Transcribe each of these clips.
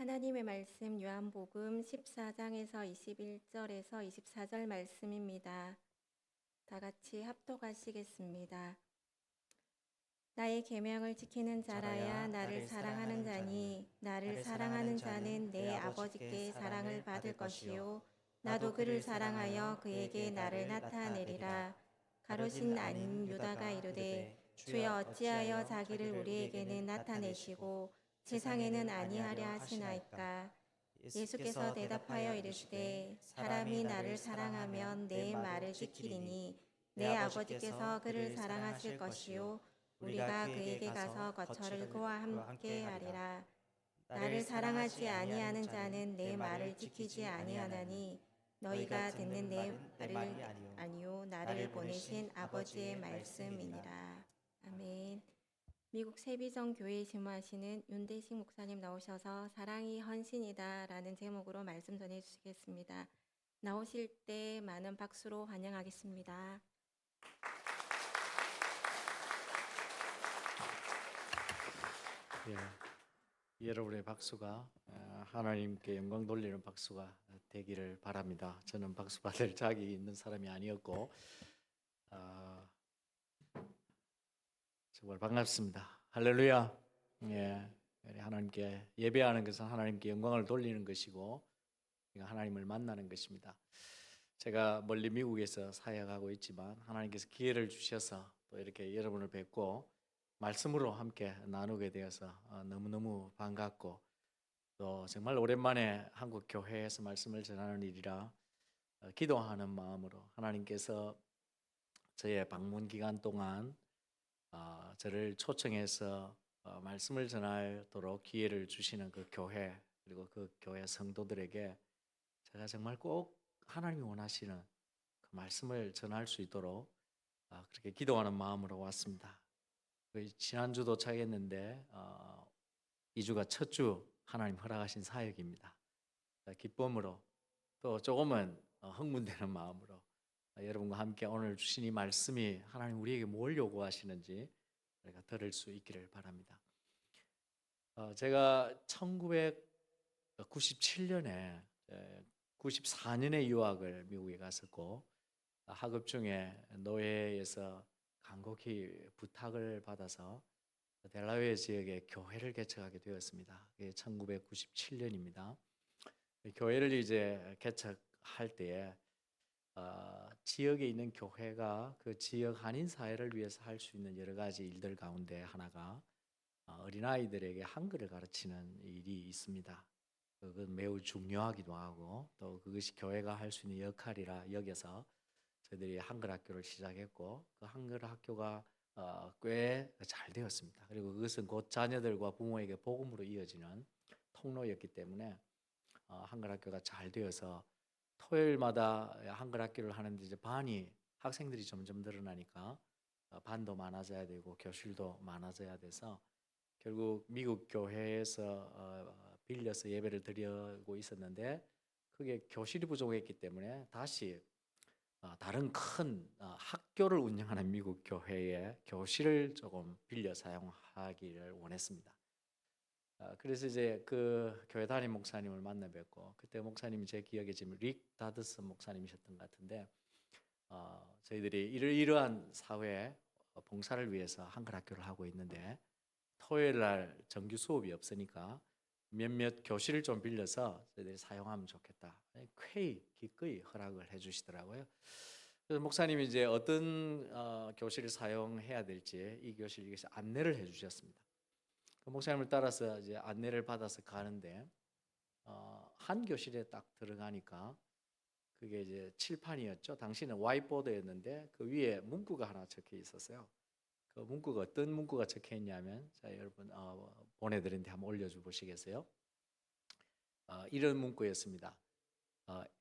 하나님의 말씀 요한복음 14장에서 21절에서 24절 말씀입니다. 다 같이 합독하시겠습니다. 나의 계명을 지키는 자라야 나를 사랑하는 자니 나를 사랑하는 자는 내 아버지께 사랑을 받을 것이요 나도 그를 사랑하여 그에게 나를 나타내리라. 가롯인 아닌 유다가 이르되 주여 어찌하여 자기를 우리에게는 나타내시고 세상에는 아니하랴 하시나이까. 예수께서 대답하여 이르시되 사람이 나를 사랑하면 내 말을 지키리니 내 아버지께서 그를 사랑하실 것이요 우리가 그에게 가서 거처를 그와 함께 하리라. 나를 사랑하지 아니하는 자는 내 말을 지키지 아니하나니 너희가 듣는 내 말을 아니요 나를 보내신 아버지의 말씀이니라. 아멘. 미국 세비전 교회에 심무하시는 윤대식 목사님 나오셔서 사랑이 헌신이다 라는 제목으로 말씀 전해주시겠습니다. 나오실 때 많은 박수로 환영하겠습니다. 여러분의 박수가 하나님께 영광 돌리는 박수가 되기를 바랍니다. 저는 박수 받을 자격이 있는 사람이 아니었고 정말 반갑습니다. 할렐루야. 하나님께 예배하는 것은 하나님께 영광을 돌리는 것이고 하나님을 만나는 것입니다. 제가 멀리 미국에서 사역하고 있지만 하나님께서 기회를 주셔서 또 이렇게 여러분을 뵙고 말씀으로 함께 나누게 되어서 너무너무 반갑고 또 정말 오랜만에 한국 교회에서 말씀을 전하는 일이라 기도하는 마음으로 하나님께서 저의 방문 기간 동안 저를 초청해서 말씀을 전하도록 기회를 주시는 그 교회 그리고 그 교회 성도들에게 제가 정말 꼭 하나님이 원하시는 그 말씀을 전할 수 있도록 그렇게 기도하는 마음으로 왔습니다. 지난주도 차겠는데 2주가 첫 주 하나님 허락하신 사역입니다. 기쁨으로 또 조금은 흥분되는 마음으로 여러분과 함께 오늘 주신 이 말씀이 하나님 우리에게 뭘 요구하시는지 우리가 들을 수 있기를 바랍니다. 제가 1997년에 94년에 유학을 미국에 갔었고 학업 중에 노예에서 간곡히 부탁을 받아서 델라웨어 지역에 교회를 개척하게 되었습니다. 그게 1997년입니다. 교회를 이제 개척할 때에 지역에 있는 교회가 그 지역 한인 사회를 위해서 할 수 있는 여러 가지 일들 가운데 하나가 어린아이들에게 한글을 가르치는 일이 있습니다. 그건 매우 중요하기도 하고 또 그것이 교회가 할 수 있는 역할이라 여겨서 저희들이 한글 학교를 시작했고 그 한글 학교가 꽤 잘 되었습니다. 그리고 그것은 곧 자녀들과 부모에게 복음으로 이어지는 통로였기 때문에 한글 학교가 잘 되어서 토요일마다 한글 학교를 하는데 이제 반이 학생들이 점점 늘어나니까 반도 많아져야 되고 교실도 많아져야 돼서 결국 미국 교회에서 빌려서 예배를 드리고 있었는데 그게 교실이 부족했기 때문에 다시 다른 큰 학교를 운영하는 미국 교회의 교실을 조금 빌려 사용하기를 원했습니다. 그래서 이제 그 교회 담임 목사님을 만나 뵙고 그때 목사님이 제 기억에 지금 릭 다드슨 목사님이셨던 것 같은데 저희들이 이러한 사회 봉사를 위해서 한글 학교를 하고 있는데 토요일 날 정규 수업이 없으니까 몇몇 교실을 좀 빌려서 저희들이 사용하면 좋겠다. 기꺼이 허락을 해주시더라고요. 그래서 목사님이 이제 어떤 교실을 사용해야 될지 이 교실 이것이 안내를 해주셨습니다. 그 목사님을 따라서 이제 안내를 받아서 가는데 한 교실에 딱 들어가니까 그게 이제 칠판이었죠. 당시는 와이트보드였는데 그 위에 문구가 하나 적혀 있었어요. 그 문구가 어떤 문구가 적혀 있냐면 자 여러분 보내드렸는데 한번 올려줘 보시겠어요? 이런 문구였습니다.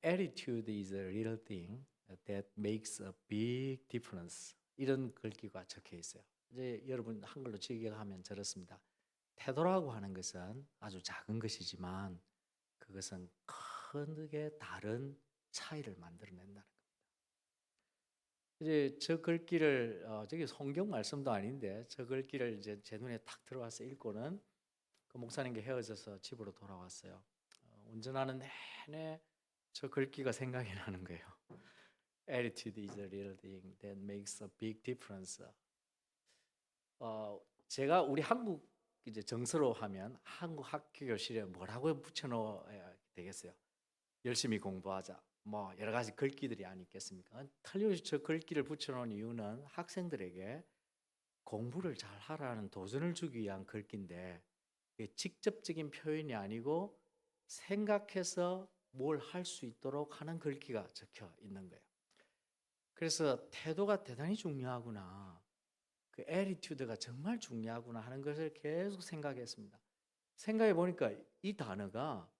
Attitude is a little thing that makes a big difference. 이런 글귀가 적혀 있어요. 이제 여러분 한글로 직역하면 저렇습니다. 태도라고 하는 것은 아주 작은 것이지만 그것은 크게 다른 차이를 만들어낸다는 겁니다. 이제 저 글귀를 저게 성경 말씀도 아닌데 저 글귀를 이제 제 눈에 탁 들어와서 읽고는 그 목사님과 헤어져서 집으로 돌아왔어요. 운전하는 내내 저 글귀가 생각이 나는 거예요. Attitude is a real thing that makes a big difference. 제가 우리 한국 이제 정서로 하면 한국 학교 교실에 뭐라고 붙여놓아야 되겠어요? 열심히 공부하자. 뭐 여러 가지 글귀들이 아니겠습니까? 틀림없이 저 글귀를 붙여놓은 이유는 학생들에게 공부를 잘 하라는 도전을 주기 위한 글귀인데 이게 직접적인 표현이 아니고 생각해서 뭘 할 수 있도록 하는 글귀가 적혀 있는 거예요. 그래서 태도가 대단히 중요하구나. 그 attitude가 정말 중요하구나 하는 것을 계속 생각했습니다. 생각해 보니까 이 단어가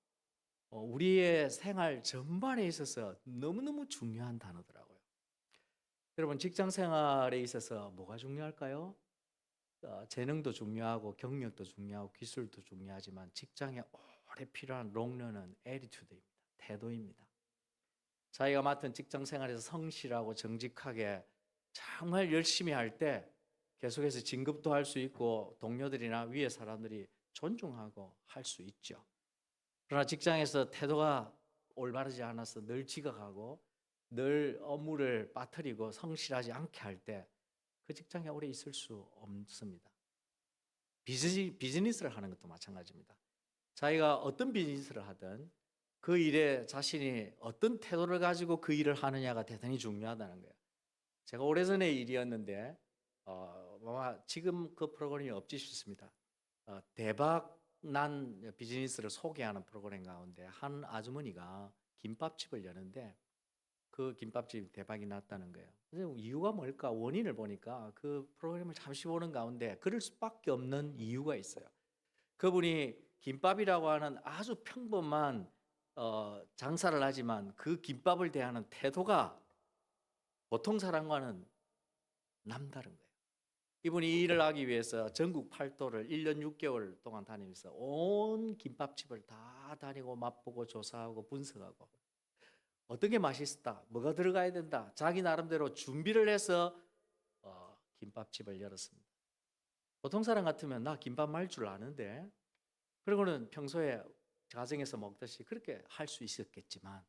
우리의 생활 전반에 있어서 너무너무 중요한 단어더라고요. 여러분 직장 생활에 있어서 뭐가 중요할까요? 재능도 중요하고 경력도 중요하고 기술도 중요하지만 직장에 오래 필요한 롱런은 attitude입니다. 태도입니다. 자기가 맡은 직장 생활에서 성실하고 정직하게 정말 열심히 할 때 계속해서 진급도 할 수 있고 동료들이나 위에 사람들이 존중하고 할 수 있죠. 그러나 직장에서 태도가 올바르지 않아서 늘 지각하고 늘 업무를 빠뜨리고 성실하지 않게 할 때 그 직장에 오래 있을 수 없습니다. 비즈니스를 하는 것도 마찬가지입니다. 자기가 어떤 비즈니스를 하든 그 일에 자신이 어떤 태도를 가지고 그 일을 하느냐가 대단히 중요하다는 거예요. 제가 오래전의 일이었는데 아마 지금 그 프로그램이 없지 싶습니다. 대박 난 비즈니스를 소개하는 프로그램 가운데 한 아주머니가 김밥집을 여는데 그 김밥집이 대박이 났다는 거예요. 그래서 이유가 뭘까? 원인을 보니까 그 프로그램을 잠시 보는 가운데 그럴 수밖에 없는 이유가 있어요. 그분이 김밥이라고 하는 아주 평범한 장사를 하지만 그 김밥을 대하는 태도가 보통 사람과는 남다른 거예요. 이분이 이 일을 하기 위해서 전국 8도를 1년 6개월 동안 다니면서 온 김밥집을 다 다니고 맛보고 조사하고 분석하고 어떤 게 맛있다, 뭐가 들어가야 된다, 자기 나름대로 준비를 해서 김밥집을 열었습니다. 보통 사람 같으면 나 김밥 말 줄 아는데 그러고는 평소에 가정에서 먹듯이 그렇게 할 수 있었겠지만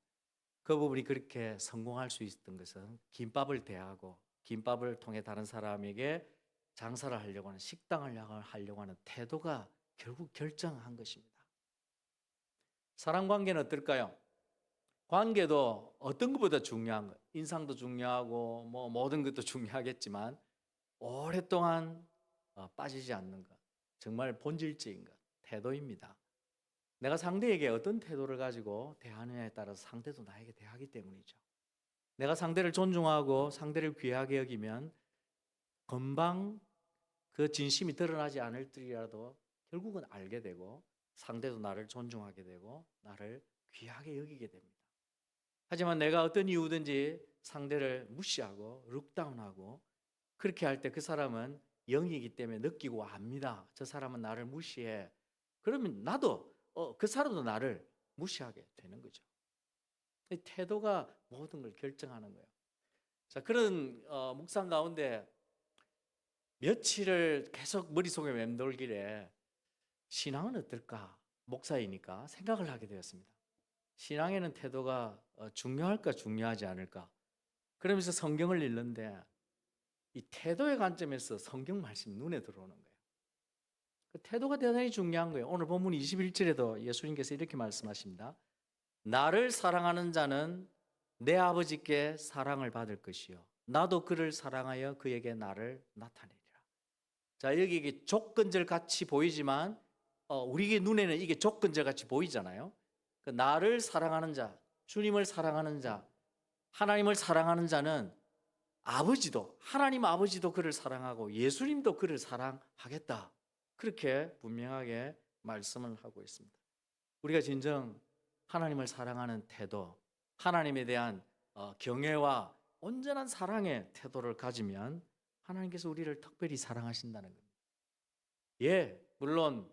그 부분이 그렇게 성공할 수 있었던 것은 김밥을 대하고 김밥을 통해 다른 사람에게 장사를 하려고 하는 식당을 하려고 하는 태도가 결국 결정한 것입니다. 사람 관계는 어떨까요? 관계도 어떤 것보다 중요한 것, 인상도 중요하고 뭐 모든 것도 중요하겠지만 오랫동안 빠지지 않는 것, 정말 본질적인 것, 태도입니다. 내가 상대에게 어떤 태도를 가지고 대하느냐에 따라서 상대도 나에게 대하기 때문이죠. 내가 상대를 존중하고 상대를 귀하게 여기면 금방 그 진심이 드러나지 않을지라도 결국은 알게 되고 상대도 나를 존중하게 되고 나를 귀하게 여기게 됩니다. 하지만 내가 어떤 이유든지 상대를 무시하고 룩다운하고 그렇게 할 때 그 사람은 영이기 때문에 느끼고 압니다. 저 사람은 나를 무시해. 그러면 나도 그 사람도 나를 무시하게 되는 거죠. 이 태도가 모든 걸 결정하는 거예요. 자, 그런 묵상 가운데 며칠을 계속 머릿속에 맴돌길래 신앙은 어떨까? 목사이니까 생각을 하게 되었습니다. 신앙에는 태도가 중요할까 중요하지 않을까? 그러면서 성경을 읽는데 이 태도의 관점에서 성경 말씀이 눈에 들어오는 거예요. 그 태도가 대단히 중요한 거예요. 오늘 본문 21절에도 예수님께서 이렇게 말씀하십니다. 나를 사랑하는 자는 내 아버지께 사랑을 받을 것이요 나도 그를 사랑하여 그에게 나를 나타내리라. 자, 여기 이게 조건절 같이 보이지만 우리 눈에는 이게 조건절 같이 보이잖아요. 그 나를 사랑하는 자, 주님을 사랑하는 자, 하나님을 사랑하는 자는 아버지도 하나님 아버지도 그를 사랑하고 예수님도 그를 사랑하겠다. 그렇게 분명하게 말씀을 하고 있습니다. 우리가 진정 하나님을 사랑하는 태도, 하나님에 대한 경외와 온전한 사랑의 태도를 가지면 하나님께서 우리를 특별히 사랑하신다는 겁니다. 예, 물론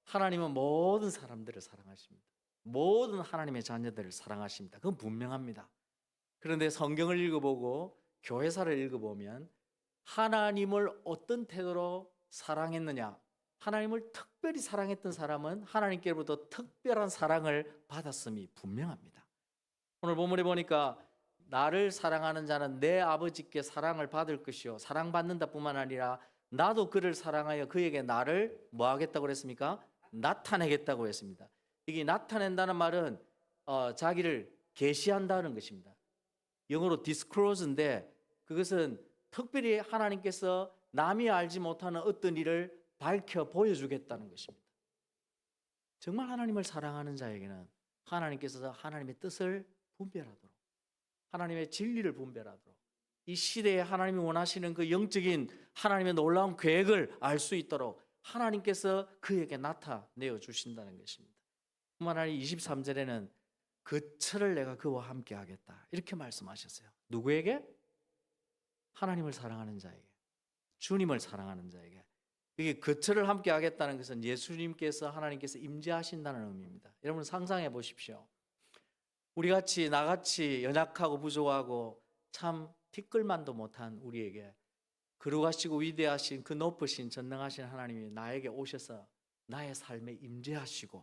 하나님은 모든 사람들을 사랑하십니다. 모든 하나님의 자녀들을 사랑하십니다. 그건 분명합니다. 그런데 성경을 읽어보고 교회사를 읽어보면 하나님을 어떤 태도로 사랑했느냐, 하나님을 특별히 사랑했던 사람은 하나님께로부터 특별한 사랑을 받았음이 분명합니다. 오늘 본문에 보니까 나를 사랑하는 자는 내 아버지께 사랑을 받을 것이요 사랑받는다 뿐만 아니라 나도 그를 사랑하여 그에게 나를 뭐 하겠다고 그랬습니까? 나타내겠다고 했습니다. 이게 나타낸다는 말은 자기를 계시한다는 것입니다. 영어로 disclose인데 그것은 특별히 하나님께서 남이 알지 못하는 어떤 일을 밝혀 보여주겠다는 것입니다. 정말 하나님을 사랑하는 자에게는 하나님께서 하나님의 뜻을 분별하도록, 하나님의 진리를 분별하도록, 이 시대에 하나님이 원하시는 그 영적인 하나님의 놀라운 계획을 알 수 있도록 하나님께서 그에게 나타내어 주신다는 것입니다. 뿐만 아니라 23절에는 그 철을 내가 그와 함께 하겠다 이렇게 말씀하셨어요. 누구에게? 하나님을 사랑하는 자에게, 주님을 사랑하는 자에게. 이게 그철을 함께 하겠다는 것은 예수님께서 하나님께서 임재하신다는 의미입니다. 여러분 상상해 보십시오. 우리같이 나같이 연약하고 부족하고 참 티끌만도 못한 우리에게 거룩하시고 위대하신 그 높으신 전능하신 하나님이 나에게 오셔서 나의 삶에 임재하시고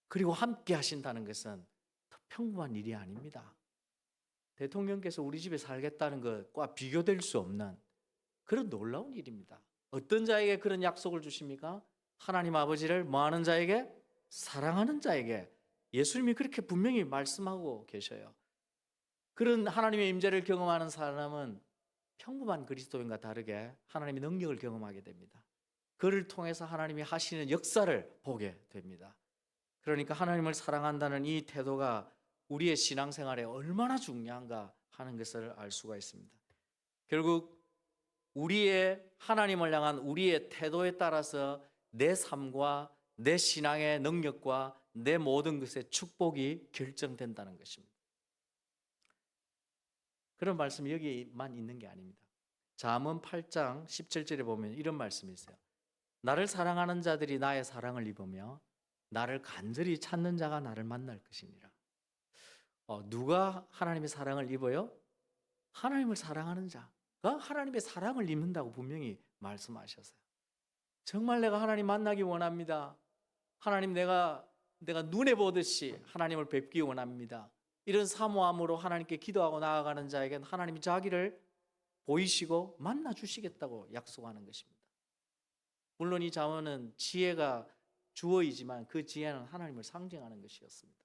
그리고 함께 하신다는 것은 평범한 일이 아닙니다. 대통령께서 우리 집에 살겠다는 것과 비교될 수 없는 그런 놀라운 일입니다. 어떤 자에게 그런 약속을 주십니까? 하나님 아버지를 뭐하는 자에게? 사랑하는 자에게. 예수님이 그렇게 분명히 말씀하고 계셔요. 그런 하나님의 임재를 경험하는 사람은 평범한 그리스도인과 다르게 하나님의 능력을 경험하게 됩니다. 그를 통해서 하나님이 하시는 역사를 보게 됩니다. 그러니까 하나님을 사랑한다는 이 태도가 우리의 신앙생활에 얼마나 중요한가 하는 것을 알 수가 있습니다. 결국 우리의 하나님을 향한 우리의 태도에 따라서 내 삶과 내 신앙의 능력과 내 모든 것의 축복이 결정된다는 것입니다. 그런 말씀이 여기만 있는 게 아닙니다. 잠언 8장 17절에 보면 이런 말씀이 있어요. 나를 사랑하는 자들이 나의 사랑을 입으며 나를 간절히 찾는 자가 나를 만날 것이니라. 누가 하나님의 사랑을 입어요? 하나님을 사랑하는 자가 하나님의 사랑을 입는다고 분명히 말씀하셨어요. 정말 내가 하나님 만나기 원합니다. 하나님 내가 눈에 보듯이 하나님을 뵙기 원합니다. 이런 사모함으로 하나님께 기도하고 나아가는 자에게는 하나님이 자기를 보이시고 만나 주시겠다고 약속하는 것입니다. 물론 이 잠언은 지혜가 주어이지만 그 지혜는 하나님을 상징하는 것이었습니다.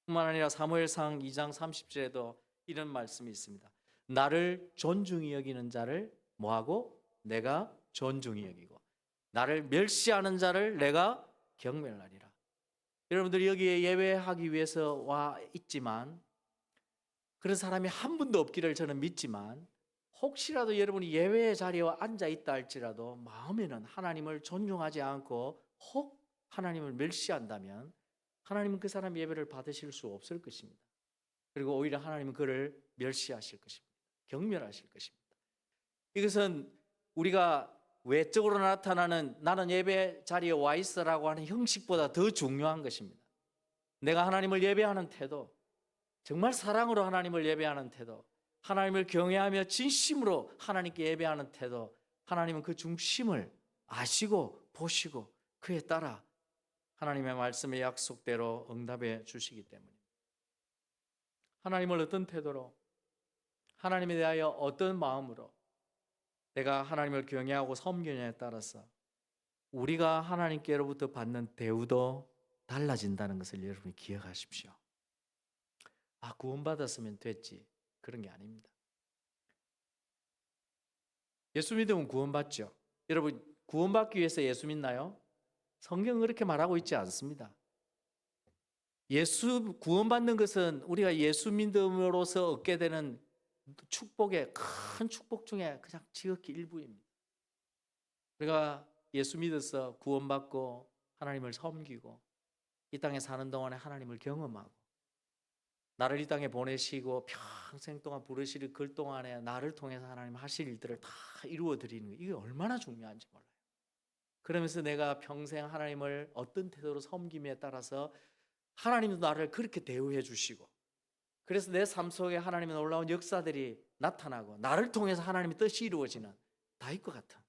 뿐만 아니라 사무엘상 2장 30절에도 이런 말씀이 있습니다. 나를 존중히 여기는 자를 뭐하고? 내가 존중히 여기고 나를 멸시하는 자를 내가 경멸하리라. 여러분들이 여기에 예배하기 위해서 와 있지만 그런 사람이 한 분도 없기를 저는 믿지만 혹시라도 여러분이 예배의 자리에 앉아 있다 할지라도 마음에는 하나님을 존중하지 않고 혹 하나님을 멸시한다면 하나님은 그 사람 예배를 받으실 수 없을 것입니다. 그리고 오히려 하나님은 그를 멸시하실 것입니다. 경멸하실 것입니다. 이것은 우리가 외적으로 나타나는 나는 예배 자리에 와 있어라고 하는 형식보다 더 중요한 것입니다. 내가 하나님을 예배하는 태도, 정말 사랑으로 하나님을 예배하는 태도, 하나님을 경외하며 진심으로 하나님께 예배하는 태도, 하나님은 그 중심을 아시고 보시고 그에 따라 하나님의 말씀의 약속대로 응답해 주시기 때문입니다. 하나님을 어떤 태도로, 하나님에 대하여 어떤 마음으로 내가 하나님을 경외하고 섬기느냐에 따라서 우리가 하나님께로부터 받는 대우도 달라진다는 것을 여러분이 기억하십시오. 구원받았으면 됐지. 그런 게 아닙니다. 예수 믿으면 구원받죠. 여러분 구원받기 위해서 예수 믿나요? 성경은 그렇게 말하고 있지 않습니다. 예수 구원받는 것은 우리가 예수 믿음으로써 얻게 되는 축복의 큰 축복 중에 그냥 지극히 일부입니다. 우리가 예수 믿어서 구원받고 하나님을 섬기고 이 땅에 사는 동안에 하나님을 경험하고 나를 이 땅에 보내시고 평생 동안 부르실 그 동안에 나를 통해서 하나님 하실 일들을 다 이루어 드리는 거 이게 얼마나 중요한지 몰라요. 그러면서 내가 평생 하나님을 어떤 태도로 섬김에 따라서 하나님도 나를 그렇게 대우해 주시고 그래서 내 삶 속에 하나님의 놀라운 역사들이 나타나고 나를 통해서 하나님의 뜻이 이루어지는 다윗과 같은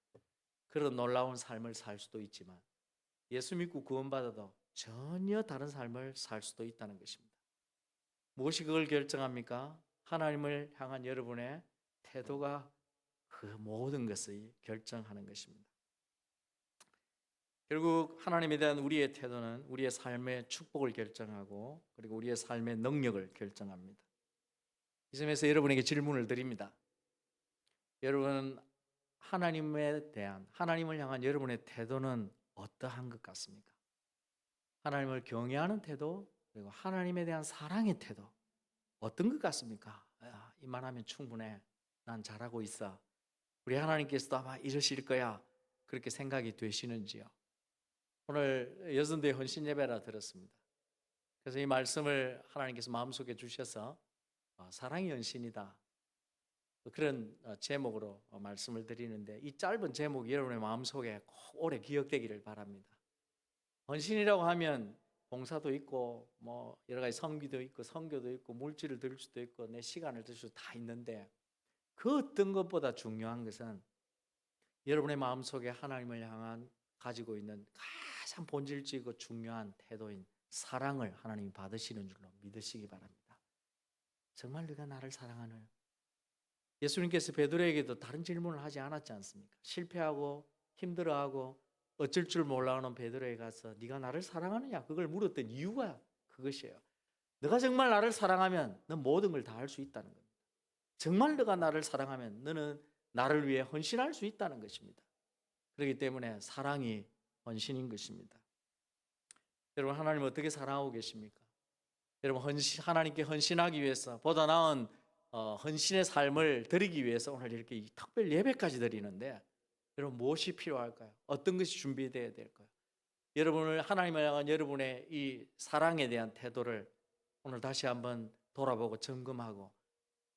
그런 놀라운 삶을 살 수도 있지만 예수 믿고 구원받아도 전혀 다른 삶을 살 수도 있다는 것입니다. 무엇이 그걸 결정합니까? 하나님을 향한 여러분의 태도가 그 모든 것을 결정하는 것입니다. 결국 하나님에 대한 우리의 태도는 우리의 삶의 축복을 결정하고 그리고 우리의 삶의 능력을 결정합니다. 이 점에서 여러분에게 질문을 드립니다. 여러분, 하나님을 향한 여러분의 태도는 어떠한 것 같습니까? 하나님을 경외하는 태도, 그리고 하나님에 대한 사랑의 태도, 어떤 것 같습니까? 이만하면 충분해. 난 잘하고 있어. 우리 하나님께서도 아마 이러실 거야. 그렇게 생각이 되시는지요? 오늘 여순도의 헌신 예배라 들었습니다. 그래서 이 말씀을 하나님께서 마음속에 주셔서 사랑이 헌신이다. 그런 제목으로 말씀을 드리는데 이 짧은 제목이 여러분의 마음속에 꼭 오래 기억되기를 바랍니다. 헌신이라고 하면 봉사도 있고 뭐 여러 가지 섬기도 있고 선교도 있고 물질을 드릴 수도 있고 내 시간을 드릴 수도 다 있는데 그 어떤 것보다 중요한 것은 여러분의 마음속에 하나님을 향한 가지고 있는 가장 본질적이고 중요한 태도인 사랑을 하나님이 받으시는 줄로 믿으시기 바랍니다. 정말 네가 나를 사랑하느냐? 예수님께서 베드로에게도 다른 질문을 하지 않았지 않습니까? 실패하고 힘들어하고 어쩔 줄 몰라하는 베드로에 가서 네가 나를 사랑하느냐? 그걸 물었던 이유가 그것이에요. 너가 정말 나를 사랑하면 넌 모든 걸 다 할 수 있다는 겁니다. 정말 너가 나를 사랑하면 너는 나를 위해 헌신할 수 있다는 것입니다. 그렇기 때문에 사랑이 헌신인 것입니다. 여러분, 하나님 어떻게 사랑하고 계십니까? 여러분, 하나님께 헌신하기 위해서 보다 나은 헌신의 삶을 드리기 위해서 오늘 이렇게 특별 예배까지 드리는데 여러분 무엇이 필요할까요? 어떤 것이 준비되어야 될까요? 여러분을 하나님을 향한 여러분의 이 사랑에 대한 태도를 오늘 다시 한번 돌아보고 점검하고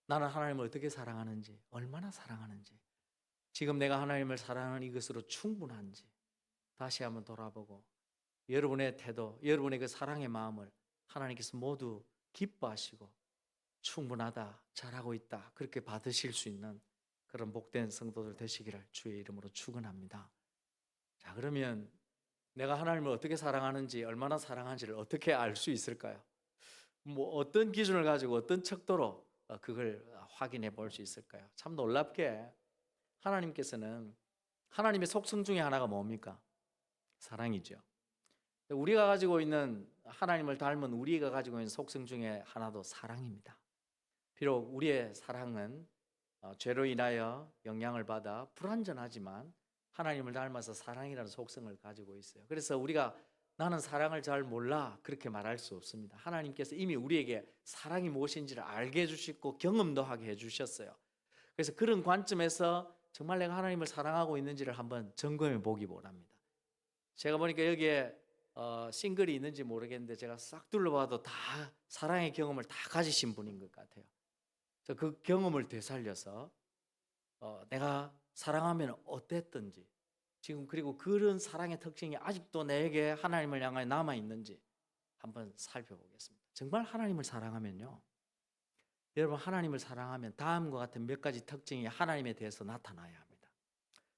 나는 하나님을 어떻게 사랑하는지, 얼마나 사랑하는지, 지금 내가 하나님을 사랑하는 이것으로 충분한지 다시 한번 돌아보고 여러분의 태도, 여러분의 그 사랑의 마음을 하나님께서 모두 기뻐하시고 충분하다, 잘하고 있다 그렇게 받으실 수 있는 그런 복된 성도들 되시기를 주의 이름으로 축원합니다. 자, 그러면 내가 하나님을 어떻게 사랑하는지, 얼마나 사랑하는지를 어떻게 알 수 있을까요? 뭐 어떤 기준을 가지고 어떤 척도로 그걸 확인해 볼 수 있을까요? 참 놀랍게 하나님께서는 하나님의 속성 중에 하나가 뭡니까? 사랑이죠. 우리가 가지고 있는 하나님을 닮은 우리가 가지고 있는 속성 중에 하나도 사랑입니다. 비록 우리의 사랑은 죄로 인하여 영향을 받아 불완전하지만 하나님을 닮아서 사랑이라는 속성을 가지고 있어요. 그래서 우리가 나는 사랑을 잘 몰라 그렇게 말할 수 없습니다. 하나님께서 이미 우리에게 사랑이 무엇인지를 알게 해주시고 경험도 하게 해주셨어요. 그래서 그런 관점에서 정말 내가 하나님을 사랑하고 있는지를 한번 점검해 보기 원합니다. 제가 보니까 여기에 싱글이 있는지 모르겠는데 제가 싹 둘러봐도 다 사랑의 경험을 다 가지신 분인 것 같아요. 그 경험을 되살려서 내가 사랑하면 어땠던지 지금 그리고 그런 사랑의 특징이 아직도 내게 하나님을 향해 남아있는지 한번 살펴보겠습니다. 정말 하나님을 사랑하면요, 여러분 하나님을 사랑하면 다음과 같은 몇 가지 특징이 하나님에 대해서 나타나야 합니다.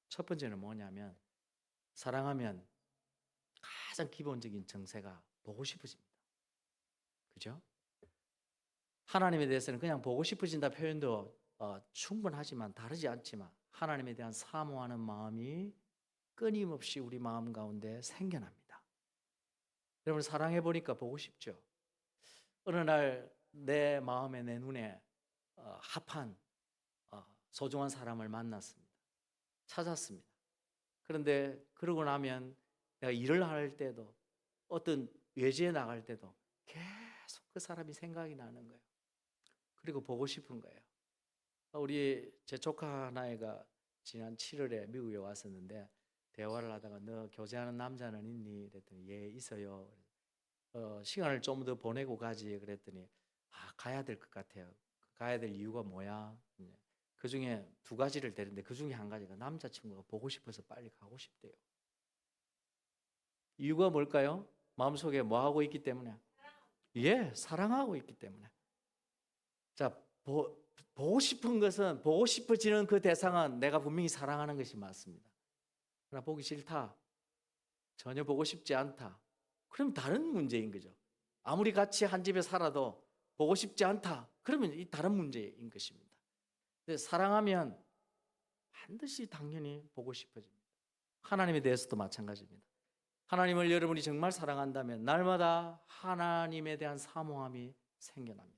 첫 번째는 뭐냐면 사랑하면 가장 기본적인 정세가 보고 싶어집니다. 그죠? 하나님에 대해서는 그냥 보고 싶어진다 표현도 충분하지만 다르지 않지만 하나님에 대한 사모하는 마음이 끊임없이 우리 마음 가운데 생겨납니다. 여러분 사랑해 보니까 보고 싶죠? 어느 날 내 마음에 내 눈에 합한 소중한 사람을 만났습니다. 찾았습니다. 그런데 그러고 나면 내가 일을 할 때도 어떤 외지에 나갈 때도 계속 그 사람이 생각이 나는 거예요. 그리고 보고 싶은 거예요. 우리 제 조카 하나가 지난 7월에 미국에 왔었는데 대화를 하다가 너 교제하는 남자는 있니? 그랬더니 예 있어요. 시간을 좀 더 보내고 가지 그랬더니 가야 될 것 같아요. 가야 될 이유가 뭐야? 그 중에 두 가지를 대는데 그 중에 한 가지가 남자친구가 보고 싶어서 빨리 가고 싶대요. 이유가 뭘까요? 마음속에 뭐 하고 있기 때문에? 예, 사랑하고 있기 때문에. 자, 보고 싶은 것은 보고 싶어지는 그 대상은 내가 분명히 사랑하는 것이 맞습니다. 나 보기 싫다. 전혀 보고 싶지 않다. 그럼 다른 문제인 거죠. 아무리 같이 한 집에 살아도 보고 싶지 않다. 그러면 이 다른 문제인 것입니다. 근데 사랑하면 반드시 당연히 보고 싶어집니다. 하나님에 대해서도 마찬가지입니다. 하나님을 여러분이 정말 사랑한다면 날마다 하나님에 대한 사모함이 생겨납니다.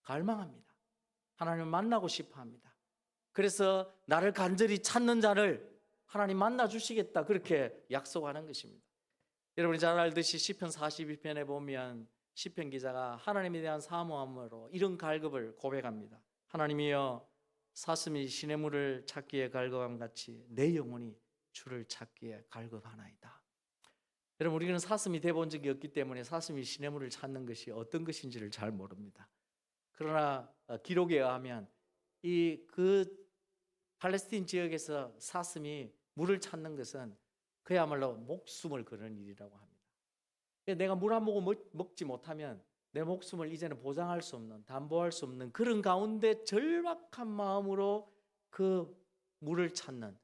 갈망합니다. 하나님을 만나고 싶어 합니다. 그래서 나를 간절히 찾는 자를 하나님 만나 주시겠다 그렇게 약속하는 것입니다. 여러분이 잘 알듯이 시편 42편에 보면 시편 기자가 하나님에 대한 사모함으로 이런 갈급을 고백합니다. 하나님이여 사슴이 시냇물을 찾기에 갈급함 같이 내 영혼이 주를 찾기에 갈급하나이다. 여러분 우리는 사슴이 돼본 적이 없기 때문에 사슴이 시냇물을 찾는 것이 어떤 것인지를 잘 모릅니다. 그러나 기록에 의하면 그 팔레스틴 지역에서 사슴이 물을 찾는 것은 그야말로 목숨을 거는 일이라고 합니다. 내가 물 한 모금 먹지 못하면 내 목숨을 이제는 보장할 수 없는, 담보할 수 없는 그런 가운데 절박한 마음으로 그 물을 찾는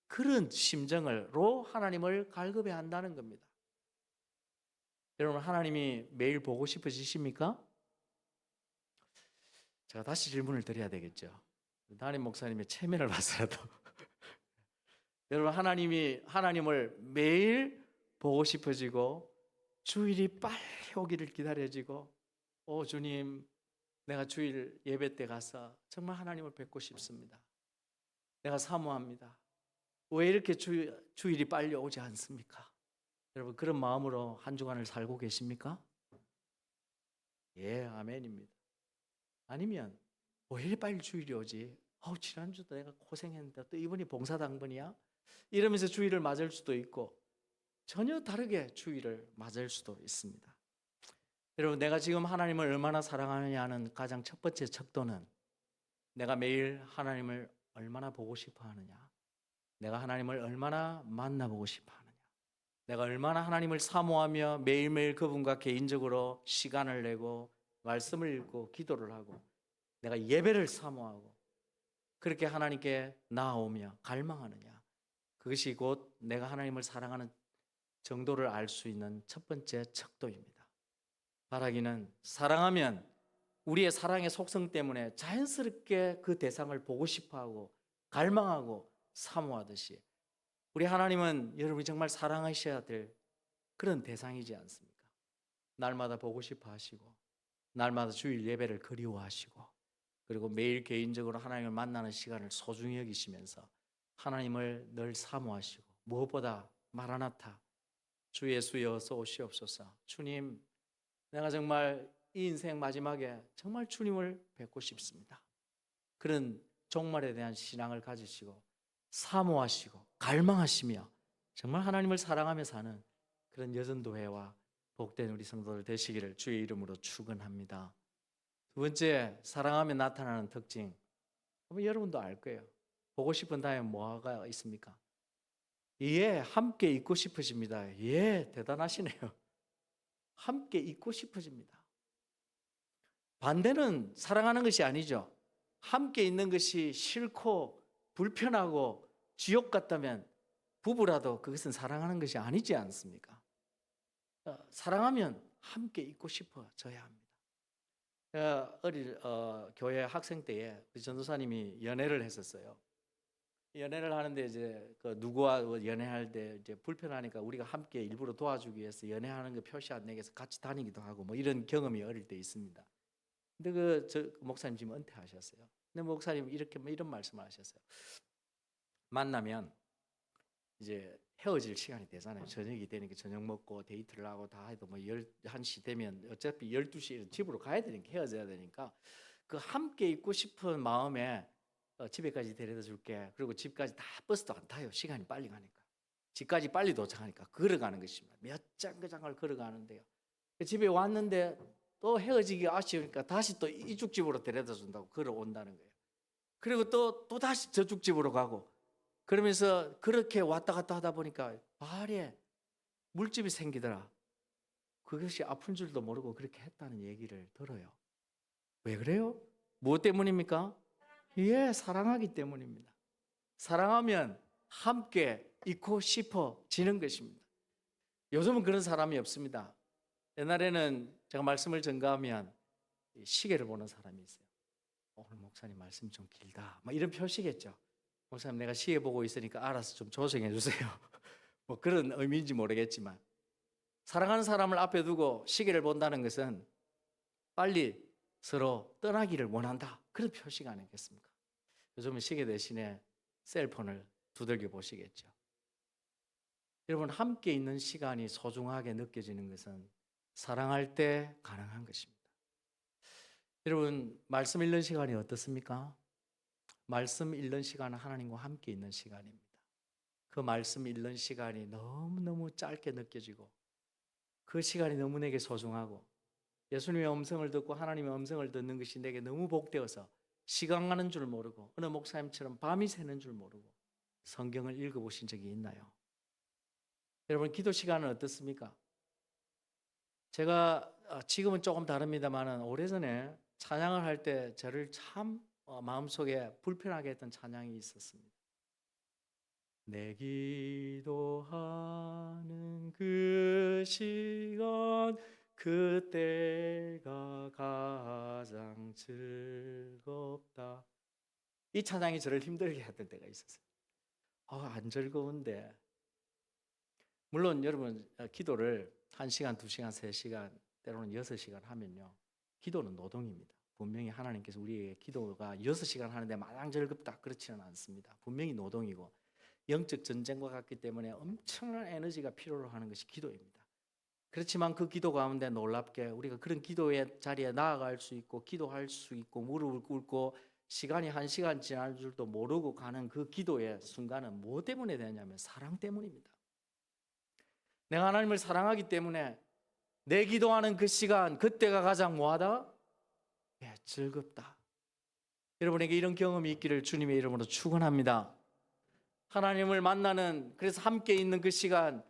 그런 심정으로 하나님을 갈급해 한다는 겁니다. 여러분 하나님이 매일 보고 싶으십니까? 제가 다시 질문을 드려야 되겠죠. 담임 목사님의 체면을 봐서라도 여러분 하나님을 매일 보고 싶어지고 주일이 빨리 오기를 기다려지고 주님 내가 주일 예배 때 가서 정말 하나님을 뵙고 싶습니다. 내가 사모합니다. 왜 이렇게 주일이 빨리 오지 않습니까? 여러분 그런 마음으로 한 주간을 살고 계십니까? 예, 아멘입니다. 아니면 왜 이리 빨리 주일이 오지? 지난주도 내가 고생했는데 또 이번이 봉사당번이야? 이러면서 주일을 맞을 수도 있고 전혀 다르게 주일을 맞을 수도 있습니다. 여러분 내가 지금 하나님을 얼마나 사랑하느냐는 가장 첫 번째 척도는 내가 매일 하나님을 얼마나 보고 싶어 하느냐, 내가 하나님을 얼마나 만나보고 싶어 하느냐, 내가 얼마나 하나님을 사모하며 매일매일 그분과 개인적으로 시간을 내고 말씀을 읽고 기도를 하고 내가 예배를 사모하고 그렇게 하나님께 나아오며 갈망하느냐, 그것이 곧 내가 하나님을 사랑하는 정도를 알 수 있는 첫 번째 척도입니다. 바라기는 사랑하면 우리의 사랑의 속성 때문에 자연스럽게 그 대상을 보고 싶어하고 갈망하고 사모하듯이 우리 하나님은 여러분이 정말 사랑하셔야 될 그런 대상이지 않습니까? 날마다 보고 싶어 하시고 날마다 주일 예배를 그리워하시고 그리고 매일 개인적으로 하나님을 만나는 시간을 소중히 여기시면서 하나님을 늘 사모하시고 무엇보다 마라나타 주 예수여 어서 오시옵소서. 주님 내가 정말 이 인생 마지막에 정말 주님을 뵙고 싶습니다. 그런 종말에 대한 신앙을 가지시고 사모하시고 갈망하시며 정말 하나님을 사랑하며 사는 그런 여전도회와 복된 우리 성도들 되시기를 주의 이름으로 축원합니다. 두 번째, 사랑하며 나타나는 특징. 여러분도 알 거예요. 보고 싶은 다음에 뭐가 있습니까? 예, 함께 있고 싶으십니다. 예, 대단하시네요. 함께 있고 싶어집니다. 반대는 사랑하는 것이 아니죠. 함께 있는 것이 싫고 불편하고 지옥 같다면 부부라도 그것은 사랑하는 것이 아니지 않습니까? 사랑하면 함께 있고 싶어져야 합니다. 어릴 교회 학생 때에 우리 전도사님이 연애를 했었어요. 연애를 하는데 이제 그 누구와 연애할 때 이제 불편하니까 우리가 함께 일부러 도와주기 위해서 연애하는 거 표시 안 내게 해서 같이 다니기도 하고 뭐 이런 경험이 어릴 때 있습니다. 근데 저 목사님 지금 은퇴하셨어요. 근데 목사님 이렇게 이런 말씀을 하셨어요. 만나면 이제 헤어질 시간이 되잖아요. 저녁이 되니까 저녁 먹고 데이트를 하고 다 해도 뭐 11시 되면 어차피 12시에 집으로 가야 되니까 헤어져야 되니까 그 함께 있고 싶은 마음에 집에까지 데려다 줄게. 그리고 집까지 다 버스도 안 타요. 시간이 빨리 가니까. 집까지 빨리 도착하니까 걸어가는 것입니다. 몇 장을 걸어가는데요. 집에 왔는데 또 헤어지기 아쉬우니까 다시 또 이쪽 집으로 데려다 준다고 걸어온다는 거예요. 그리고 또 다시 저쪽 집으로 가고 그러면서 그렇게 왔다 갔다 하다 보니까 발에 물집이 생기더라. 그것이 아픈 줄도 모르고 그렇게 했다는 얘기를 들어요. 왜 그래요? 무엇 때문입니까? 예, 사랑하기 때문입니다. 사랑하면 함께 있고 싶어지는 것입니다. 요즘은 그런 사람이 없습니다. 옛날에는 제가 말씀을 전가하면 시계를 보는 사람이 있어요. 오늘 목사님 말씀 좀 길다, 막 이런 표시겠죠. 목사님 내가 시계 보고 있으니까 알아서 좀 조정해 주세요. 뭐 그런 의미인지 모르겠지만, 사랑하는 사람을 앞에 두고 시계를 본다는 것은 빨리 서로 떠나기를 원한다, 그런 표시가 아니겠습니까? 요즘은 시계 대신에 셀폰을 두들겨 보시겠죠. 여러분, 함께 있는 시간이 소중하게 느껴지는 것은 사랑할 때 가능한 것입니다. 여러분, 말씀 읽는 시간이 어떻습니까? 말씀 읽는 시간은 하나님과 함께 있는 시간입니다. 그 말씀 읽는 시간이 너무너무 짧게 느껴지고 그 시간이 너무 내게 소중하고 예수님의 음성을 듣고 하나님의 음성을 듣는 것이 내게 너무 복되어서 시간 가는 줄 모르고 어느 목사님처럼 밤이 새는 줄 모르고 성경을 읽어보신 적이 있나요? 여러분, 기도 시간은 어떻습니까? 제가 지금은 조금 다릅니다만 오래전에 찬양을 할 때 저를 참 마음속에 불편하게 했던 찬양이 있었습니다. 내 기도하는 그 시간 그때가 가장 즐겁다. 이 찬양이 저를 힘들게 했던 때가 있었어요. 안 즐거운데. 물론 여러분, 기도를 1시간, 2시간, 3시간, 때로는 6시간 하면요, 기도는 노동입니다. 분명히 하나님께서 우리의 기도가 6시간 하는데 마냥 즐겁다, 그렇지는 않습니다. 분명히 노동이고 영적 전쟁과 같기 때문에 엄청난 에너지가 필요로 하는 것이 기도입니다. 그렇지만 그 기도 가운데 놀랍게 우리가 그런 기도의 자리에 나아갈 수 있고 기도할 수 있고 무릎을 꿇고 시간이 1시간 지날 줄도 모르고 가는 그 기도의 순간은 뭐 때문에 되냐면 사랑 때문입니다. 내가 하나님을 사랑하기 때문에 내 기도하는 그 시간, 그때가 가장 뭐하다? 즐겁다. 여러분에게 이런 경험이 있기를 주님의 이름으로 축원합니다. 하나님을 만나는, 그래서 함께 있는 그 시간,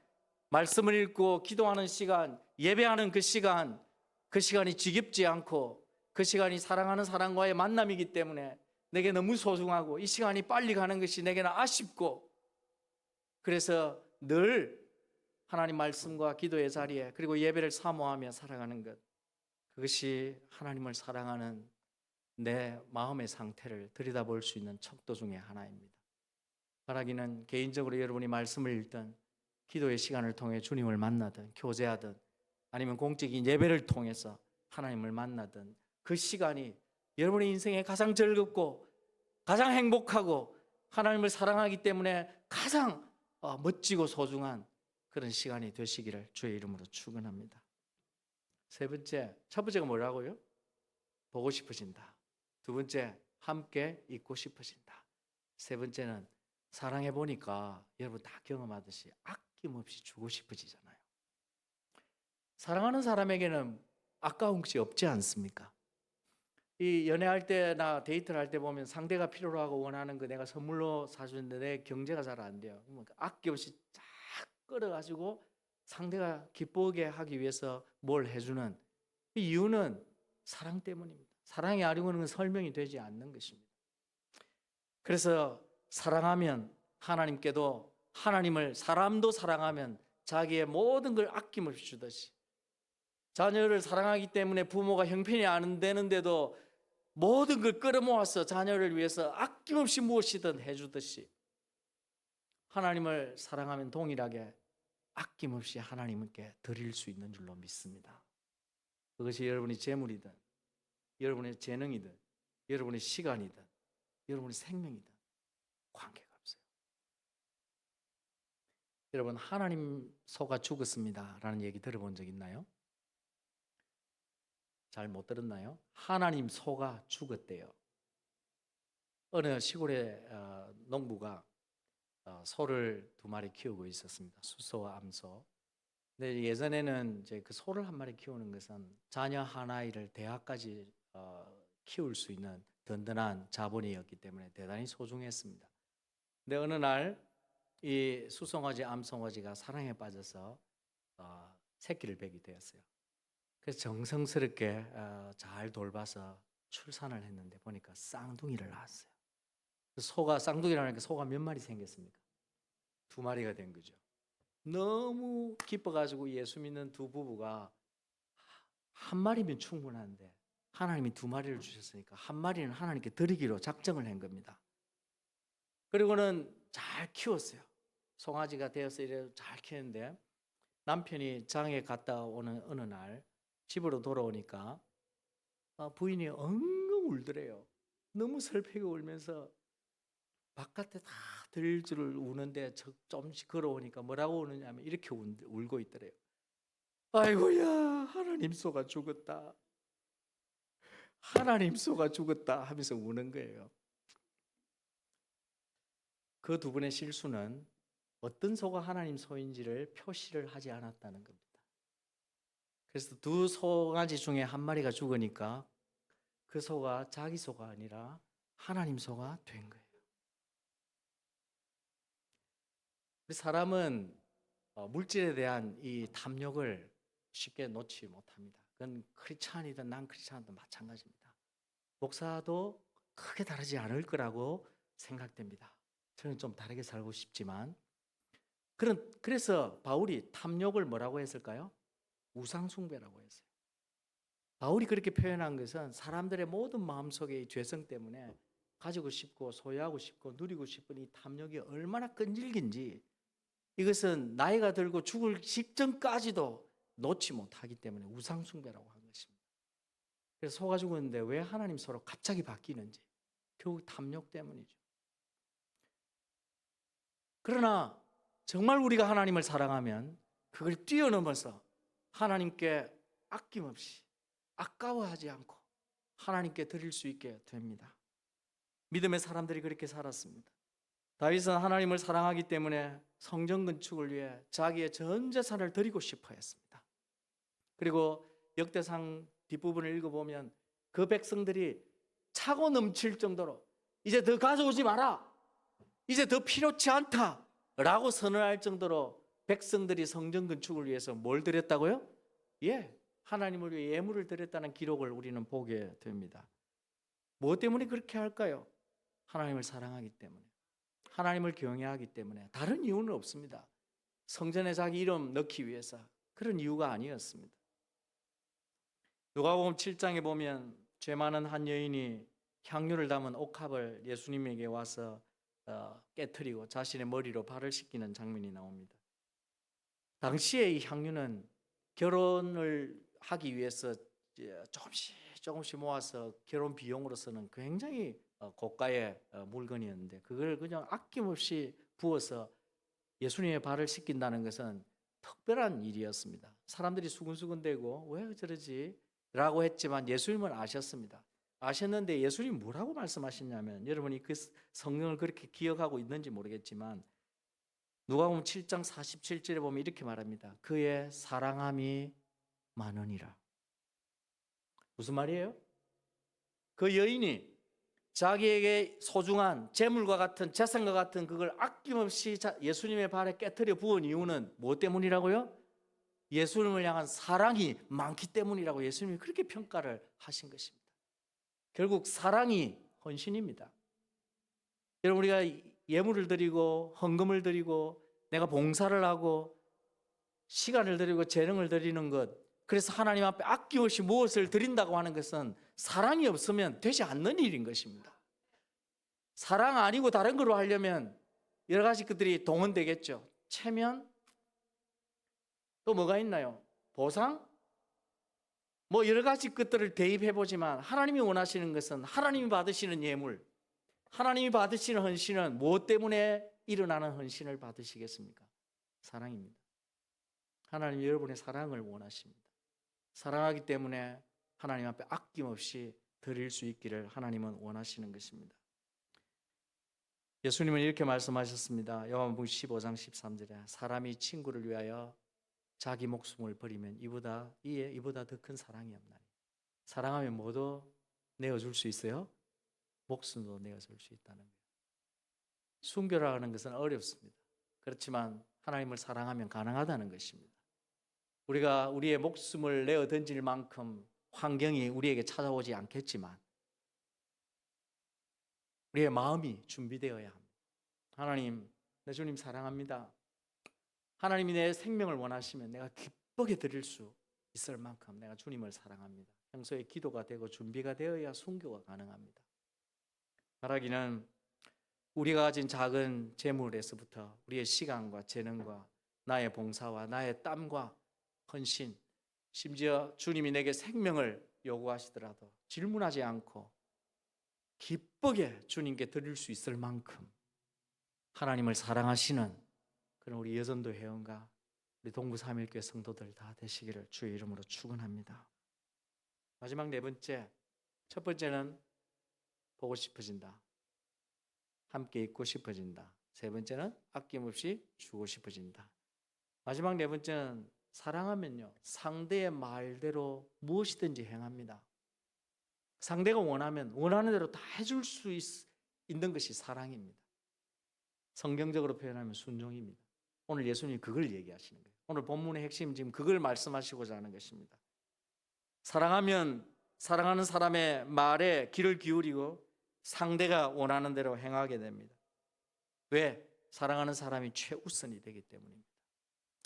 말씀을 읽고 기도하는 시간, 예배하는 그 시간이 지겹지 않고 그 시간이 사랑하는 사람과의 만남이기 때문에 내게 너무 소중하고 이 시간이 빨리 가는 것이 내게는 아쉽고, 그래서 늘 하나님 말씀과 기도의 자리에 그리고 예배를 사모하며 살아가는 것, 그것이 하나님을 사랑하는 내 마음의 상태를 들여다볼 수 있는 척도 중에 하나입니다. 바라기는 개인적으로 여러분이 말씀을 읽든 기도의 시간을 통해 주님을 만나든 교제하든 아니면 공적인 예배를 통해서 하나님을 만나든 그 시간이 여러분의 인생에 가장 즐겁고 가장 행복하고 하나님을 사랑하기 때문에 가장 멋지고 소중한 그런 시간이 되시기를 주의 이름으로 축원합니다. 세 번째, 첫 번째가 뭐라고요? 보고 싶어진다. 두 번째, 함께 있고 싶어진다. 세 번째는 사랑해 보니까 여러분 다 경험하듯이 아낌없이 주고 싶어지잖아요. 사랑하는 사람에게는 아까운 것이 없지 않습니까? 이 연애할 때나 데이트를 할 때 보면 상대가 필요로 하고 원하는 거 내가 선물로 사주는데 내 경제가 잘 안 돼요. 아낌없이 쫙 끌어가지고 상대가 기쁘게 하기 위해서 뭘 해주는 이유는 사랑 때문입니다. 사랑이 아니고는 설명이 되지 않는 것입니다. 그래서 사랑하면 하나님께도, 하나님을 사람도 사랑하면 자기의 모든 걸 아낌없이 주듯이, 자녀를 사랑하기 때문에 부모가 형편이 안 되는데도 모든 걸 끌어모아서 자녀를 위해서 아낌없이 무엇이든 해주듯이 하나님을 사랑하면 동일하게 아낌없이 하나님께 드릴 수 있는 줄로 믿습니다. 그것이 여러분의 재물이든 여러분의 재능이든 여러분의 시간이든 여러분의 생명이든 관계가 없어요. 여러분, 하나님 소가 죽었습니다 라는 얘기 들어본 적 있나요? 잘 못 들었나요? 하나님 소가 죽었대요. 어느 시골의 농부가 소를 2마리 키우고 있었습니다. 수소와 암소. 근데 예전에는 이제 그 소를 1마리 키우는 것은 자녀 하나를 대학까지 키울 수 있는 든든한 자본이었기 때문에 대단히 소중했습니다. 근데 어느 날 이 수송아지, 암송아지가 사랑에 빠져서 새끼를 베게 되었어요. 그래서 정성스럽게 잘 돌봐서 출산을 했는데 보니까 쌍둥이를 낳았어요. 소가 쌍둥이라니까 소가 몇 마리 생겼습니까? 두 마리가 된 거죠. 너무 기뻐가지고 예수 믿는 두 부부가 한 마리면 충분한데 하나님이 두 마리를 주셨으니까 한 마리는 하나님께 드리기로 작정을 한 겁니다. 그리고는 잘 키웠어요. 송아지가 되어서 이래 잘 키웠는데 남편이 장에 갔다 오는 어느 날 집으로 돌아오니까 부인이 엉엉 울더래요. 너무 슬프게 울면서 바깥에 다 들릴 줄을 우는데 조금씩 걸어오니까 뭐라고 우느냐면 이렇게 울고 있더래요. 아이고야, 하나님 소가 죽었다. 하나님 소가 죽었다 하면서 우는 거예요. 그 두 분의 실수는 어떤 소가 하나님 소인지를 표시를 하지 않았다는 겁니다. 그래서 두 송아지 중에 한 마리가 죽으니까 그 소가 자기 소가 아니라 하나님 소가 된 거예요. 우리 사람은 물질에 대한 이 탐욕을 쉽게 놓지 못합니다. 그건 크리스찬이든 난 크리스찬이든 마찬가지입니다. 목사도 크게 다르지 않을 거라고 생각됩니다. 저는 좀 다르게 살고 싶지만 그래서 바울이 탐욕을 뭐라고 했을까요? 우상숭배라고 했어요. 바울이 그렇게 표현한 것은 사람들의 모든 마음속의 이 죄성 때문에 가지고 싶고 소유하고 싶고 누리고 싶은 이 탐욕이 얼마나 끈질긴지 이것은 나이가 들고 죽을 직전까지도 놓지 못하기 때문에 우상숭배라고 한 것입니다. 그래서 소가 죽었는데 왜 하나님 소로 갑자기 바뀌는지 결국 탐욕 때문이죠. 그러나 정말 우리가 하나님을 사랑하면 그걸 뛰어넘어서 하나님께 아낌없이 아까워하지 않고 하나님께 드릴 수 있게 됩니다. 믿음의 사람들이 그렇게 살았습니다. 다윗은 하나님을 사랑하기 때문에 성전 건축을 위해 자기의 전 재산을 드리고 싶어 했습니다. 그리고 역대상 뒷부분을 읽어보면 그 백성들이 차고 넘칠 정도로 이제 더 가져오지 마라, 이제 더 필요치 않다 라고 선언할 정도로 백성들이 성전 건축을 위해서 뭘 드렸다고요? 하나님을 위해 예물을 드렸다는 기록을 우리는 보게 됩니다. 무엇 때문에 그렇게 할까요? 하나님을 사랑하기 때문에, 하나님을 경외하기 때문에, 다른 이유는 없습니다. 성전에 자기 이름 넣기 위해서 그런 이유가 아니었습니다. 누가복음 7장에 보면 죄 많은 한 여인이 향유를 담은 옥합을 예수님에게 와서 깨트리고 자신의 머리로 발을 씻기는 장면이 나옵니다. 당시에 이 향유는 결혼을 하기 위해서 조금씩 모아서 결혼 비용으로서는 굉장히 고가의 물건이었는데 그걸 그냥 아낌없이 부어서 예수님의 발을 씻긴다는 것은 특별한 일이었습니다. 사람들이 수근수근대고 왜 저러지? 라고 했지만 예수님은 아셨습니다. 아셨는데 예수님이 뭐라고 말씀하셨냐면, 여러분이 그 성경을 그렇게 기억하고 있는지 모르겠지만 누가복음 7장 47절에 보면 이렇게 말합니다. 그의 사랑함이 많으니라. 무슨 말이에요? 그 여인이 자기에게 소중한 재물과 같은 재산과 같은 그걸 아낌없이 예수님의 발에 깨트려 부은 이유는 무엇 때문이라고요? 예수님을 향한 사랑이 많기 때문이라고 예수님이 그렇게 평가를 하신 것입니다. 결국 사랑이 헌신입니다. 여러분, 우리가 예물을 드리고 헌금을 드리고 내가 봉사를 하고 시간을 드리고 재능을 드리는 것, 그래서 하나님 앞에 아낌없이 무엇을 드린다고 하는 것은 사랑이 없으면 되지 않는 일인 것입니다. 사랑 아니고 다른 걸로 하려면 여러 가지 것들이 동원되겠죠. 체면, 또 뭐가 있나요? 보상? 뭐 여러 가지 것들을 대입해보지만 하나님이 원하시는 것은 하나님이 받으시는 예물, 하나님이 받으시는 헌신은 무엇 때문에 일어나는 헌신을 받으시겠습니까? 사랑입니다. 하나님이 여러분의 사랑을 원하십니다. 사랑하기 때문에 하나님 앞에 아낌없이 드릴 수 있기를 하나님은 원하시는 것입니다. 예수님은 이렇게 말씀하셨습니다. 요한복음 15장 13절에 사람이 친구를 위하여 자기 목숨을 버리면 이보다 더 큰 사랑이 없나니. 사랑하면 뭐도 내어줄 수 있어요? 목숨도 내어줄 수 있다는 거예요. 순교라는 것은 어렵습니다. 그렇지만 하나님을 사랑하면 가능하다는 것입니다. 우리가 우리의 목숨을 내어 던질 만큼 환경이 우리에게 찾아오지 않겠지만 우리의 마음이 준비되어야 합니다. 하나님, 내 주님 사랑합니다. 하나님이 내 생명을 원하시면 내가 기쁘게 드릴 수 있을 만큼 내가 주님을 사랑합니다. 평소에 기도가 되고 준비가 되어야 순교가 가능합니다. 말하기는 우리가 가진 작은 재물에서부터 우리의 시간과 재능과 나의 봉사와 나의 땀과 헌신, 심지어 주님이 내게 생명을 요구하시더라도 질문하지 않고 기쁘게 주님께 드릴 수 있을 만큼 하나님을 사랑하시는 그런 우리 여전도 회원과 우리 동부 3.1교회 성도들 다 되시기를 주의 이름으로 축원합니다. 마지막 네 번째, 첫 번째는 보고 싶어진다. 함께 있고 싶어진다. 세 번째는 아낌없이 주고 싶어진다. 마지막 네 번째는 사랑하면요, 상대의 말대로 무엇이든지 행합니다. 상대가 원하면 원하는 대로 다 해줄 수 있는 것이 사랑입니다. 성경적으로 표현하면 순종입니다. 오늘 예수님이 그걸 얘기하시는 거예요. 오늘 본문의 핵심 지금 그걸 말씀하시고자 하는 것입니다. 사랑하면 사랑하는 사람의 말에 귀를 기울이고 상대가 원하는 대로 행하게 됩니다. 왜? 사랑하는 사람이 최우선이 되기 때문입니다.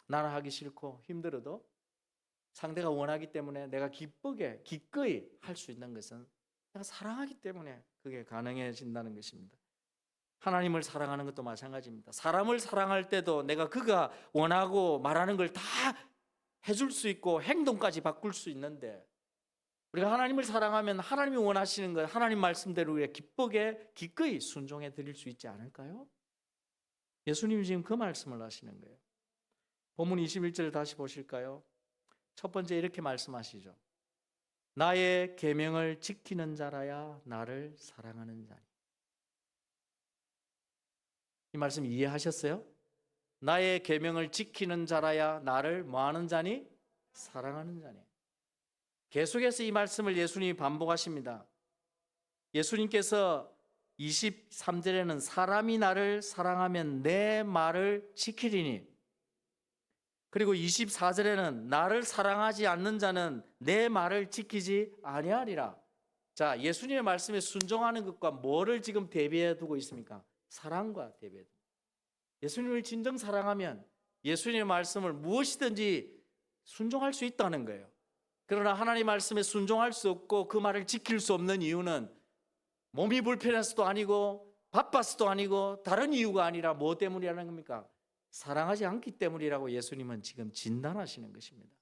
나는 하기 싫고 힘들어도 상대가 원하기 때문에 내가 기쁘게 기꺼이 할 수 있는 것은 내가 사랑하기 때문에 그게 가능해진다는 것입니다. 하나님을 사랑하는 것도 마찬가지입니다. 사람을 사랑할 때도 내가 그가 원하고 말하는 걸 다 해줄 수 있고 행동까지 바꿀 수 있는데, 우리가 하나님을 사랑하면 하나님이 원하시는 것, 하나님 말씀대로 우리가 기쁘게 기꺼이 순종해 드릴 수 있지 않을까요? 예수님이 지금 그 말씀을 하시는 거예요. 본문 21절 다시 보실까요? 첫 번째 이렇게 말씀하시죠. 나의 계명을 지키는 자라야 나를 사랑하는 자니. 이 말씀 이해하셨어요? 나의 계명을 지키는 자라야 나를 뭐하는 자니? 사랑하는 자니. 계속해서 이 말씀을 예수님이 반복하십니다. 예수님께서 23절에는 사람이 나를 사랑하면 내 말을 지키리니, 그리고 24절에는 나를 사랑하지 않는 자는 내 말을 지키지 아니하리라. 자, 예수님의 말씀에 순종하는 것과 뭐를 지금 대비해 두고 있습니까? 사랑과 대비해 둡니다. 예수님을 진정 사랑하면 예수님의 말씀을 무엇이든지 순종할 수 있다는 거예요. 그러나 하나님 말씀에 순종할 수 없고 그 말을 지킬 수 없는 이유는 몸이 불편해서도 아니고 바빠서도 아니고 다른 이유가 아니라 뭐 때문이라는 겁니까? 사랑하지 않기 때문이라고 예수님은 지금 진단하시는 것입니다.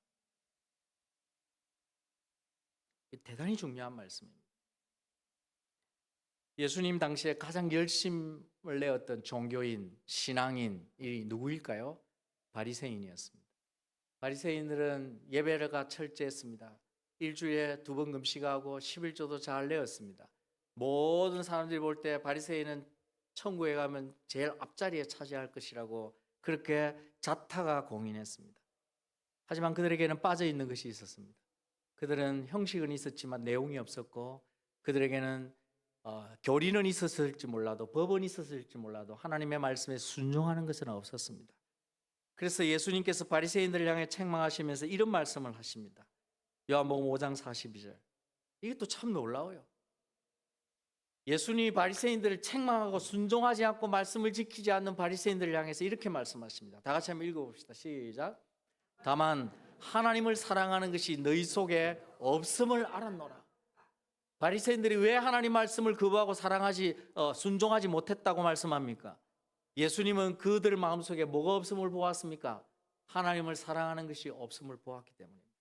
대단히 중요한 말씀입니다. 예수님 당시에 가장 열심을 내었던 종교인, 신앙인이 누구일까요? 바리새인이었습니다. 바리새인들은 예배가 철저했습니다. 일주일에 2번 금식하고 11조도 잘 내었습니다. 모든 사람들이 볼 때 바리새인은 천국에 가면 제일 앞자리에 차지할 것이라고 그렇게 자타가 공인했습니다. 하지만 그들에게는 빠져 있는 것이 있었습니다. 그들은 형식은 있었지만 내용이 없었고, 그들에게는 교리는 있었을지 몰라도 법은 있었을지 몰라도 하나님의 말씀에 순종하는 것은 없었습니다. 그래서 예수님께서 바리새인들을 향해 책망하시면서 이런 말씀을 하십니다. 요한복음 5장 42절. 이것도 참 놀라워요. 예수님이 바리새인들을 책망하고 순종하지 않고 말씀을 지키지 않는 바리새인들을 향해서 이렇게 말씀하십니다. 다 같이 한번 읽어봅시다. 시작. 다만 하나님을 사랑하는 것이 너희 속에 없음을 알았노라. 바리새인들이 왜 하나님 말씀을 거부하고 순종하지 못했다고 말씀합니까? 예수님은 그들 마음속에 뭐가 없음을 보았습니까? 하나님을 사랑하는 것이 없음을 보았기 때문입니다.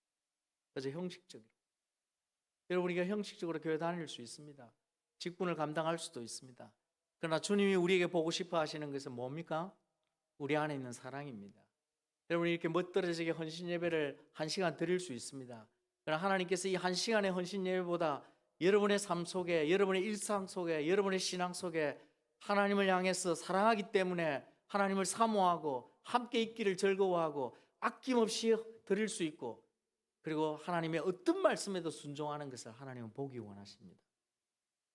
그래서 형식적으로, 여러분, 우리가 형식적으로 교회 다닐 수 있습니다. 직분을 감당할 수도 있습니다. 그러나 주님이 우리에게 보고 싶어 하시는 것은 뭡니까? 우리 안에 있는 사랑입니다. 여러분, 이렇게 멋들어지게 헌신 예배를 1시간 드릴 수 있습니다. 그러나 하나님께서 이 1시간의 헌신 예배보다 여러분의 삶 속에, 여러분의 일상 속에, 여러분의 신앙 속에 하나님을 향해서 사랑하기 때문에 하나님을 사모하고 함께 있기를 즐거워하고 아낌없이 드릴 수 있고, 그리고 하나님의 어떤 말씀에도 순종하는 것을 하나님은 보기 원하십니다.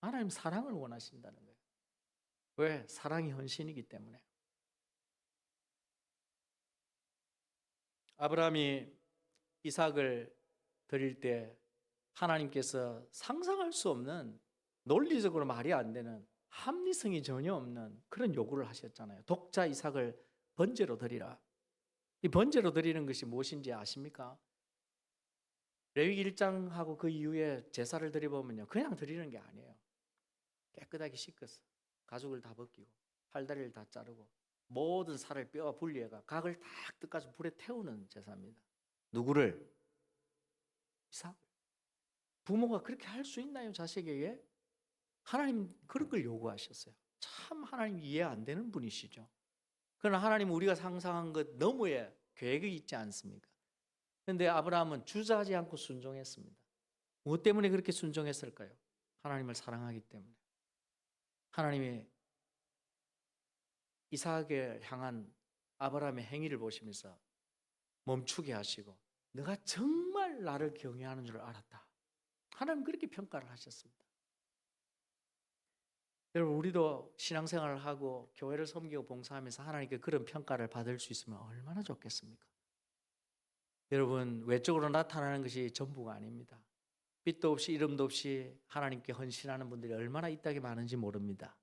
하나님 사랑을 원하신다는 거예요. 왜? 사랑이 헌신이기 때문에. 아브라함이 이삭을 드릴 때 하나님께서 상상할 수 없는, 논리적으로 말이 안 되는 합리성이 전혀 없는 그런 요구를 하셨잖아요. 독자 이삭을 번제로 드리라. 이 번제로 드리는 것이 무엇인지 아십니까? 레위기 1장하고 그 이후에 제사를 드려보면요, 그냥 드리는 게 아니에요. 깨끗하게 씻겼어. 가죽을 다 벗기고 팔다리를 다 자르고 모든 살을 뼈와 분리해가 각을 딱 뜯어서 불에 태우는 제사입니다. 누구를? 이삭을. 부모가 그렇게 할 수 있나요, 자식에게? 하나님 그런 걸 요구하셨어요. 참 하나님 이해 안 되는 분이시죠. 그러나 하나님은 우리가 상상한 것 너머에 계획이 있지 않습니까? 그런데 아브라함은 주저하지 않고 순종했습니다. 무엇 때문에 그렇게 순종했을까요? 하나님을 사랑하기 때문에. 하나님이 이삭을 향한 아브라함의 행위를 보시면서 멈추게 하시고 너가 정말 나를 경외하는 줄 알았다. 하나님 그렇게 평가를 하셨습니다. 여러분 우리도 신앙생활을 하고 교회를 섬기고 봉사하면서 하나님께 그런 평가를 받을 수 있으면 얼마나 좋겠습니까? 여러분 외적으로 나타나는 것이 전부가 아닙니다. 빛도 없이 이름도 없이 하나님께 헌신하는 분들이 얼마나 이 땅에 많은지 모릅니다.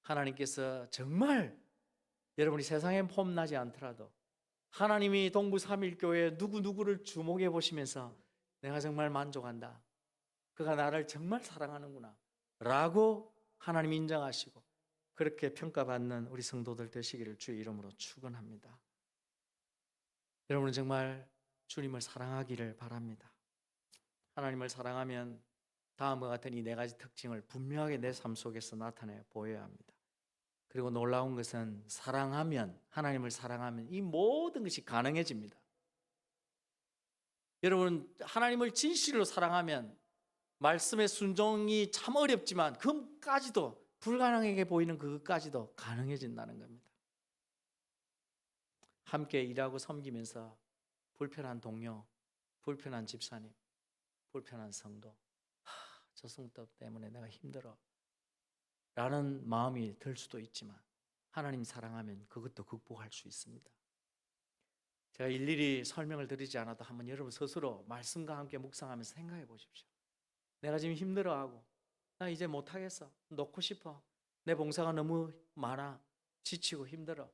하나님께서 정말 여러분이 세상에 폼나지 않더라도 하나님이 동부 삼일교회 누구누구를 주목해 보시면서 내가 정말 만족한다. 그가 나를 정말 사랑하는구나 라고 하나님 인정하시고 그렇게 평가받는 우리 성도들 되시기를 주의 이름으로 축원합니다. 여러분은 정말 주님을 사랑하기를 바랍니다. 하나님을 사랑하면 다음과 같은 이 네 가지 특징을 분명하게 내 삶 속에서 나타내 보여야 합니다. 그리고 놀라운 것은 사랑하면, 하나님을 사랑하면 이 모든 것이 가능해집니다. 여러분 하나님을 진실로 사랑하면 말씀의 순종이 참 어렵지만 그까지도 불가능하게 보이는 그것까지도 가능해진다는 겁니다. 함께 일하고 섬기면서 불편한 동료, 불편한 집사님, 불편한 성도, 저 성도 때문에 내가 힘들어 라는 마음이 들 수도 있지만 하나님 사랑하면 그것도 극복할 수 있습니다. 제가 일일이 설명을 드리지 않아도 한번 여러분 스스로 말씀과 함께 묵상하면서 생각해 보십시오. 내가 지금 힘들어하고 나 이제 못하겠어, 놓고 싶어, 내 봉사가 너무 많아, 지치고 힘들어,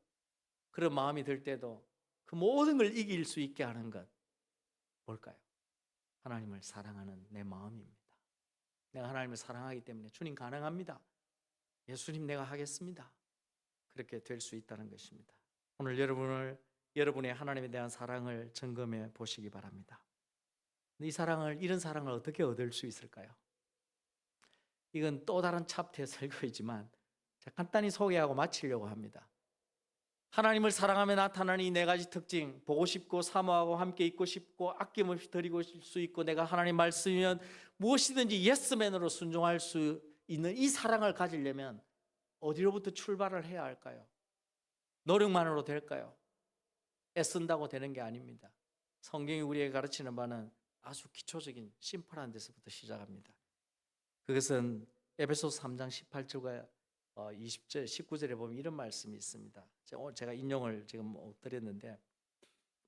그런 마음이 들 때도 그 모든 걸 이길 수 있게 하는 것 뭘까요? 하나님을 사랑하는 내 마음입니다. 내가 하나님을 사랑하기 때문에 주님 가능합니다, 예수님 내가 하겠습니다, 그렇게 될 수 있다는 것입니다. 오늘 여러분의 하나님에 대한 사랑을 점검해 보시기 바랍니다. 이런 사랑을 어떻게 얻을 수 있을까요? 이건 또 다른 챕터의 설교이지만 간단히 소개하고 마치려고 합니다. 하나님을 사랑하며 나타나는 이 네 가지 특징, 보고 싶고 사모하고 함께 있고 싶고 아낌없이 드리고 수 있고 내가 하나님 말씀이면 무엇이든지 예스맨으로 순종할 수 있는 이 사랑을 가지려면 어디로부터 출발을 해야 할까요? 노력만으로 될까요? 애쓴다고 되는 게 아닙니다. 성경이 우리에게 가르치는 바는 아주 기초적인 심플한 데서부터 시작합니다. 그것은 에베소서 3장 18절과 20절, 19절에 보면 이런 말씀이 있습니다. 제가 인용을 지금 못 드렸는데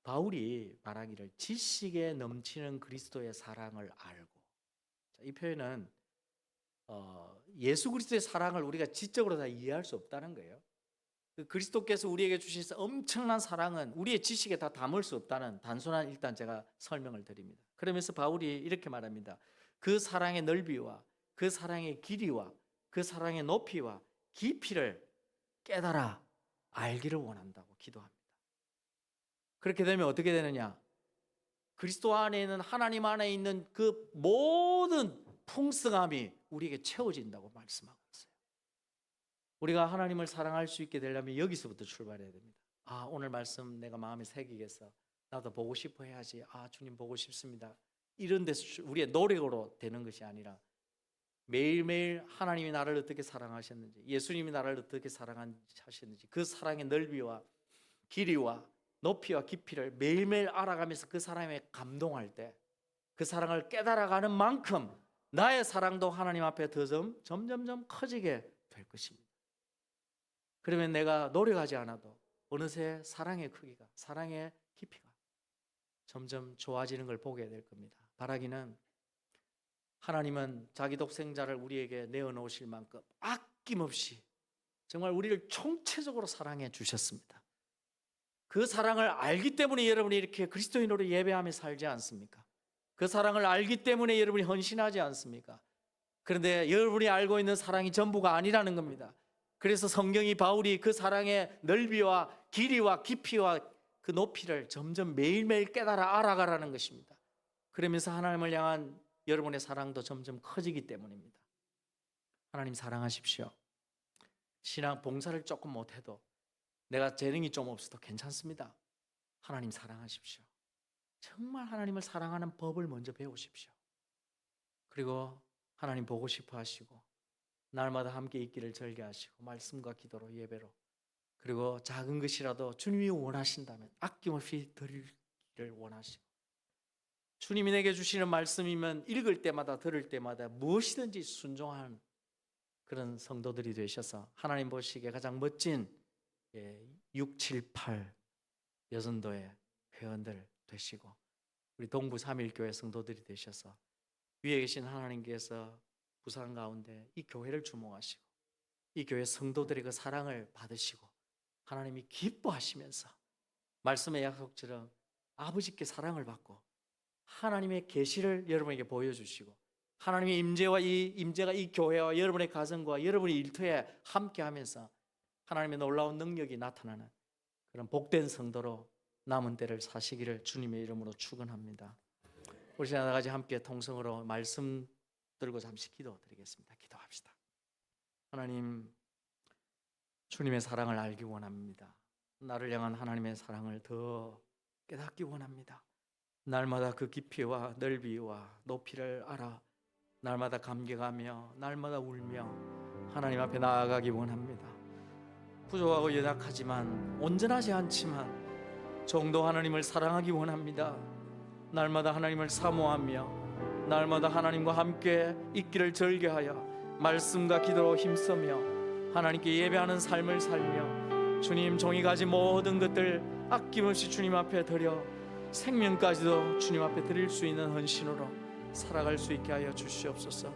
바울이 말하기를 지식에 넘치는 그리스도의 사랑을 알고, 이 표현은 예수 그리스도의 사랑을 우리가 지적으로 다 이해할 수 없다는 거예요. 그리스도께서 우리에게 주신 엄청난 사랑은 우리의 지식에 다 담을 수 없다는 단순한 일단 제가 설명을 드립니다. 그러면서 바울이 이렇게 말합니다. 그 사랑의 넓이와 그 사랑의 길이와 그 사랑의 높이와 깊이를 깨달아 알기를 원한다고 기도합니다. 그렇게 되면 어떻게 되느냐? 그리스도 안에 있는, 하나님 안에 있는 그 모든 풍성함이 우리에게 채워진다고 말씀하고 있어요. 우리가 하나님을 사랑할 수 있게 되려면 여기서부터 출발해야 됩니다. 오늘 말씀 내가 마음에 새기겠어, 나도 보고 싶어 해야지, 주님 보고 싶습니다, 이런 데서 우리의 노력으로 되는 것이 아니라 매일매일 하나님이 나를 어떻게 사랑하셨는지, 예수님이 나를 어떻게 사랑하셨는지 그 사랑의 넓이와 길이와 높이와 깊이를 매일매일 알아가면서 그 사랑에 감동할 때, 그 사랑을 깨달아가는 만큼 나의 사랑도 하나님 앞에 더 점점점 커지게 될 것입니다. 그러면 내가 노력하지 않아도 어느새 사랑의 크기가, 사랑의 깊이가 점점 좋아지는 걸 보게 될 겁니다. 바라기는 하나님은 자기 독생자를 우리에게 내어놓으실 만큼 아낌없이 정말 우리를 총체적으로 사랑해 주셨습니다. 그 사랑을 알기 때문에 여러분이 이렇게 그리스도인으로 예배하며 살지 않습니까? 그 사랑을 알기 때문에 여러분이 헌신하지 않습니까? 그런데 여러분이 알고 있는 사랑이 전부가 아니라는 겁니다. 그래서 성경이 바울이 그 사랑의 넓이와 길이와 깊이와 그 높이를 점점 매일매일 깨달아 알아가라는 것입니다. 그러면서 하나님을 향한 여러분의 사랑도 점점 커지기 때문입니다. 하나님 사랑하십시오. 신앙 봉사를 조금 못해도 내가 재능이 좀 없어도 괜찮습니다. 하나님 사랑하십시오. 정말 하나님을 사랑하는 법을 먼저 배우십시오. 그리고 하나님 보고 싶어 하시고 날마다 함께 있기를 절개하시고 말씀과 기도로 예배로, 그리고 작은 것이라도 주님이 원하신다면 아낌없이 드리기를 원하시고, 주님이 내게 주시는 말씀이면 읽을 때마다 들을 때마다 무엇이든지 순종하는 그런 성도들이 되셔서 하나님 보시기에 가장 멋진 6, 7, 8 여전도의 회원들 되시고, 우리 동부 3.1교회 성도들이 되셔서 위에 계신 하나님께서 부산 가운데 이 교회를 주목하시고 이 교회 성도들의 그 사랑을 받으시고 하나님이 기뻐하시면서 말씀의 약속처럼 아버지께 사랑을 받고 하나님의 계시를 여러분에게 보여주시고 하나님의 임재가 이 교회와 여러분의 가정과 여러분의 일터에 함께하면서 하나님의 놀라운 능력이 나타나는 그런 복된 성도로 남은 때를 사시기를 주님의 이름으로 축원합니다. 우리 하나같이 함께 통성으로 말씀 들고 잠시 기도드리겠습니다. 기도합시다. 하나님, 주님의 사랑을 알기 원합니다. 나를 향한 하나님의 사랑을 더 깨닫기 원합니다. 날마다 그 깊이와 넓이와 높이를 알아 날마다 감격하며 날마다 울며 하나님 앞에 나아가기 원합니다. 부족하고 연약하지만 온전하지 않지만 정도 하나님을 사랑하기 원합니다. 날마다 하나님을 사모하며 날마다 하나님과 함께 있기를 절개하여 말씀과 기도로 힘쓰며 하나님께 예배하는 삶을 살며 주님 종이 가진 모든 것들 아낌없이 주님 앞에 드려 생명까지도 주님 앞에 드릴 수 있는 헌신으로 살아갈 수 있게 하여 주시옵소서.